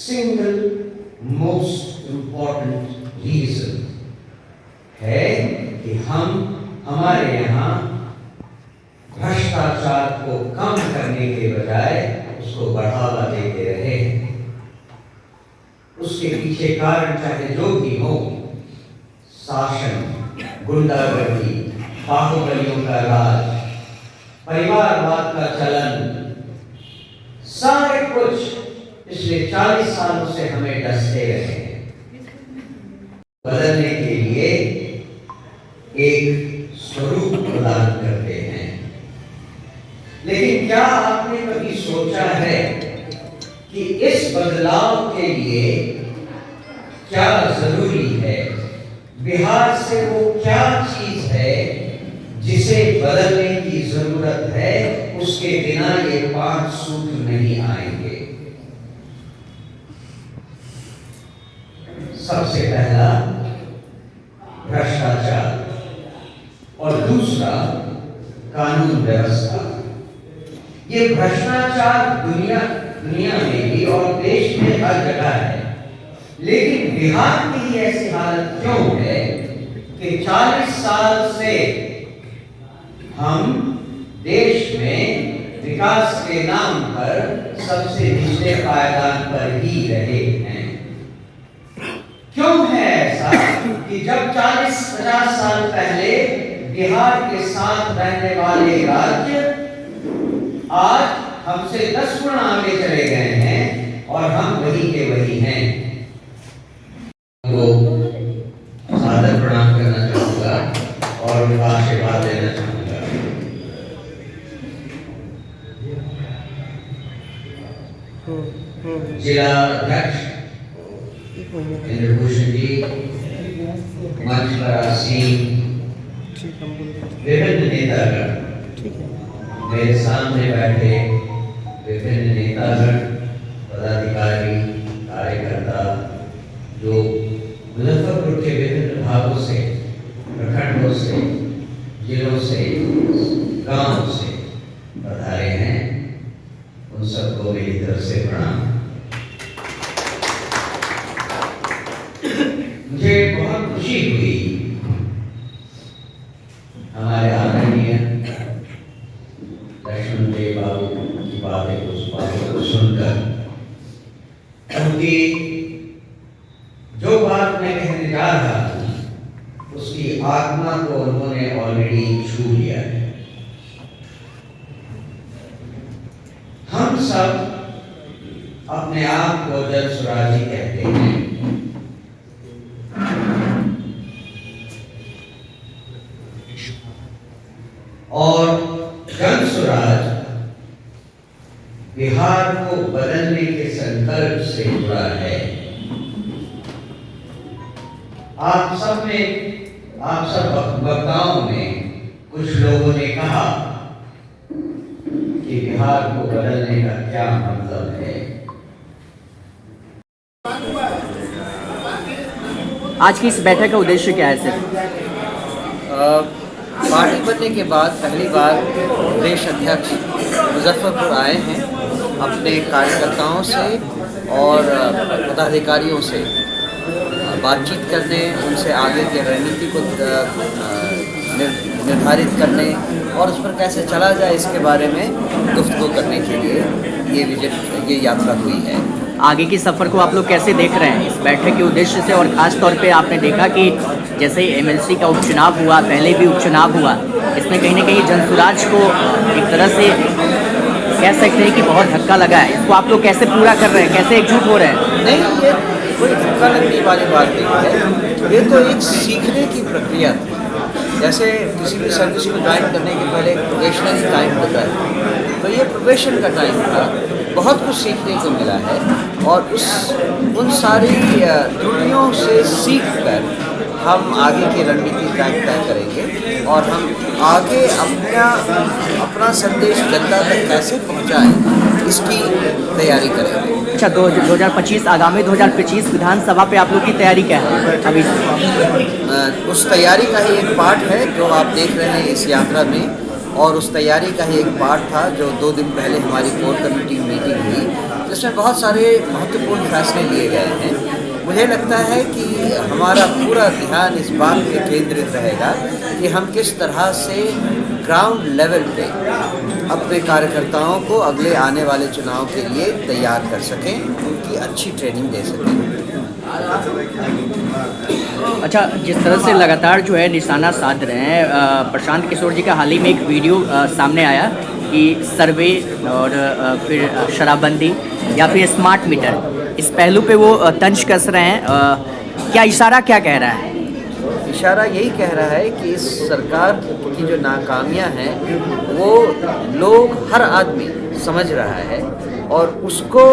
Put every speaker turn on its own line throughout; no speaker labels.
Single most important reason है कि हम हमारे यहाँ भ्रष्टाचार को कम करने के बजाय उसको बढ़ावा देते रहे हैं। उसके पीछे कारण चाहे जो भी हो, शासन, गुंडागर्दी, बाहुबलियों का राज, परिवारवाद का चलन, सारे कुछ पिछले 40 सालों से हमें डसते रहे हैं। बदलने के लिए एक स्वरूप प्रदान करते हैं। लेकिन क्या आपने कभी सोचा है कि इस बदलाव के लिए क्या जरूरी है? बिहार से वो क्या चीज है जिसे बदलने की जरूरत है? उसके बिना ये 5 सूत्र नहीं आएंगे। सबसे पहला भ्रष्टाचार और दूसरा कानून व्यवस्था। ये भ्रष्टाचार दुनिया में भी और देश में हर जगह है, लेकिन बिहार की ही ऐसी हालत क्यों है कि 40 साल से हम देश में विकास के नाम पर सबसे निचले पायदान पर ही रहे हैं? क्यों है ऐसा कि जब 40-50 साल पहले बिहार के साथ रहने वाले राज्य आज हमसे 10 गुना आगे चले गए हैं और हम वही के वही हैं? वो सादर प्रणाम करना चाहूंगा और उनका आशीर्वाद लेना चाहूंगा। जिला अध्यक्ष इंद्रभूषण जी, मंच पर आसीन विभिन्न नेतागण, मेरे सामने बैठे विभिन्न नेतागण, पदाधिकारी, कार्यकर्ता जो मुजफ्फरपुर के विभिन्न भागों से, प्रखंडों से, जिलों से, गांवों से पधारे हैं, उन सबको मेरी तरफ से प्रणाम। मुझे बहुत खुशी हुई हमारे आदरणीय लक्ष्मण देव बाबू की बातें को सुनकर, क्योंकि जो बात मैं कहने जा रहा हूं उसकी आत्मा को उन्होंने ऑलरेडी छू लिया है। हम सब अपने आप को जन स्वराजी कहते हैं, और जन स्वराज बिहार को बदलने के संकल्प से जुड़ा है। आप सब वक्ताओं में कुछ लोगों ने कहा कि बिहार को बदलने का क्या मतलब है।
आज की इस बैठक का उद्देश्य क्या है सर?
पार्टी बनने के बाद पहली बार प्रदेश अध्यक्ष मुजफ्फरपुर आए हैं अपने कार्यकर्ताओं से और पदाधिकारियों से बातचीत करने, उनसे आगे की रणनीति को निर्धारित करने और उस पर कैसे चला जाए इसके बारे में गुफ्तगू करने के लिए ये यात्रा हुई है।
आगे की सफ़र को आप लोग कैसे देख रहे हैं इस बैठक के उद्देश्य से? और ख़ास तौर पे आपने देखा कि जैसे एमएलसी का उपचुनाव हुआ, पहले भी उपचुनाव हुआ, इसमें कहीं ना कहीं जनसुराज को एक तरह से कह सकते हैं कि बहुत धक्का लगा है। इसको आप लोग कैसे पूरा कर रहे हैं, कैसे एकजुट हो रहे हैं?
नहीं, ये कोई धक्का लगने वाली बात नहीं है, ये तो एक सीखने की प्रक्रिया थी। जैसे किसी भी सर्विस को ज्वाइन करने के पहले एक प्रोबेशनरी टाइम होता है, तो ये प्रोबेशन का टाइम था। बहुत कुछ सीखने को मिला है और उन सारी त्रुटियों से सीख कर हम आगे की रणनीति ट्रैक तय करेंगे और हम आगे अपना संदेश जनता तक कैसे पहुंचाएं इसकी तैयारी करेंगे।
अच्छा, 2025 आगामी 2025 विधानसभा पे आप लोग की तैयारी क्या है अभी?
उस तैयारी का ही एक पार्ट है जो आप देख रहे हैं इस यात्रा में, और उस तैयारी का ही एक पार्ट था जो 2 दिन पहले हमारी कोर कमेटी मीटिंग हुई जिसमें बहुत सारे महत्वपूर्ण फैसले लिए गए हैं। मुझे लगता है कि हमारा पूरा ध्यान इस बात पे केंद्रित रहेगा कि हम किस तरह से ग्राउंड लेवल पे अपने कार्यकर्ताओं को अगले आने वाले चुनाव के लिए तैयार कर सकें, उनकी अच्छी ट्रेनिंग दे सकें।
अच्छा, जिस तरह से लगातार जो है निशाना साध रहे हैं, प्रशांत किशोर जी का हाल ही में एक वीडियो सामने आया कि सर्वे और फिर शराबबंदी या फिर स्मार्ट मीटर, इस पहलू पे वो तंज कस रहे हैं। क्या इशारा क्या कह रहा है?
इशारा यही कह रहा है कि इस सरकार की जो नाकामियां हैं वो लोग, हर आदमी समझ रहा है और उसको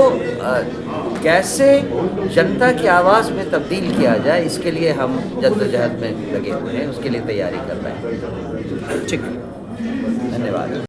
कैसे जनता की आवाज़ में तब्दील किया जाए, इसके लिए हम जद्दोजहद में लगे हुए हैं, उसके लिए तैयारी कर रहे हैं।
ठीक,
धन्यवाद।